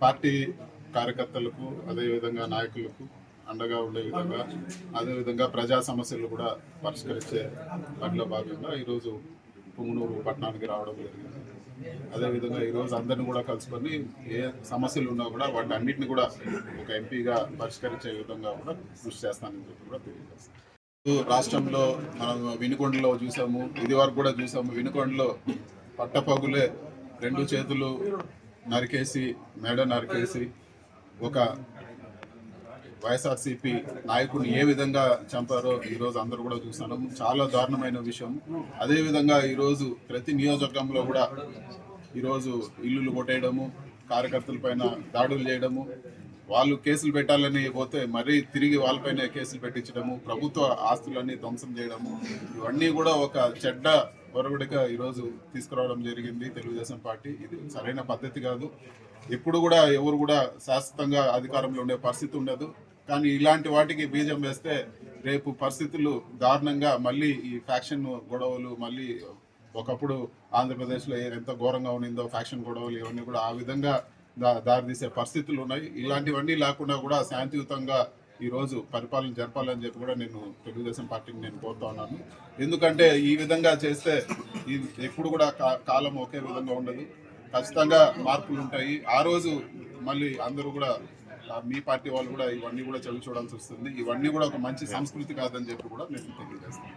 Party కార్యకర్తలకు అదేవిధంగా నాయకులకు అండగా ఉండే విధంగా అదేవిధంగా ప్రజా సమస్యలు కూడా పరిష్కరించే పనిలో భాగంగా ఈరోజు పుంగనూరు పట్టణానికి రావడం జరిగింది. అదేవిధంగా ఈరోజు అందరిని కూడా కలుసుకొని ఏ సమస్యలు ఉన్నా కూడా వాటి అన్నింటినీ కూడా ఒక ఎంపీగా పరిష్కరించే విధంగా కూడా కృషి చేస్తానని చెప్పి కూడా తెలియజేస్తాను. రాష్ట్రంలో మనం వినుకొండలో చూసాము, ఇది వరకు కూడా చూసాము. వినుకొండలో పట్టపగులే 2 చేతులు నరికేసి మెడ నరికేసి ఒక వైఎస్ఆర్సీపీ నాయకుడిని ఏ విధంగా చంపారో ఈరోజు అందరూ కూడా చూసాను. చాలా దారుణమైన విషయం. అదేవిధంగా ఈరోజు ప్రతి నియోజకవర్గంలో కూడా ఈరోజు ఇల్లులు కొట్టేయడము, కార్యకర్తల పైన దాడులు చేయడము, వాళ్ళు కేసులు పెట్టాలని పోతే మరీ తిరిగి వాళ్ళపైన కేసులు పెట్టించడము, ప్రభుత్వ ఆస్తులన్నీ ధ్వంసం చేయడము, ఇవన్నీ కూడా ఒక చెడ్డ ఒరవడిగా ఈరోజు తీసుకురావడం జరిగింది తెలుగుదేశం పార్టీ. ఇది సరైన పద్ధతి కాదు. ఎప్పుడు కూడా ఎవరు కూడా శాశ్వతంగా అధికారంలో ఉండే పరిస్థితి ఉండదు. కానీ ఇలాంటి వాటికి బీజం వేస్తే రేపు పరిస్థితులు దారుణంగా మళ్ళీ ఈ ఫ్యాక్షన్ గొడవలు, మళ్ళీ ఒకప్పుడు ఆంధ్రప్రదేశ్లో ఎంత ఘోరంగా ఉన్నిందో ఫ్యాక్షన్ గొడవలు, ఇవన్నీ కూడా ఆ విధంగా దారితీసే పరిస్థితులు ఉన్నాయి. ఇలాంటివన్నీ లేకుండా కూడా శాంతియుతంగా ఈరోజు పరిపాలన జరపాలని చెప్పి కూడా నేను తెలుగుదేశం పార్టీని నేను కోరుతా ఉన్నాను. ఎందుకంటే ఈ విధంగా చేస్తే ఎప్పుడు కూడా కాలం ఒకే విధంగా ఉండదు. ఖచ్చితంగా మార్పులు ఉంటాయి. ఆ రోజు మళ్ళీ అందరూ కూడా మీ పార్టీ వాళ్ళు కూడా ఇవన్నీ కూడా చవి చూడాల్సి వస్తుంది. ఇవన్నీ కూడా ఒక మంచి సంస్కృతి కాదని చెప్పి కూడా నేను తెలియజేస్తాను.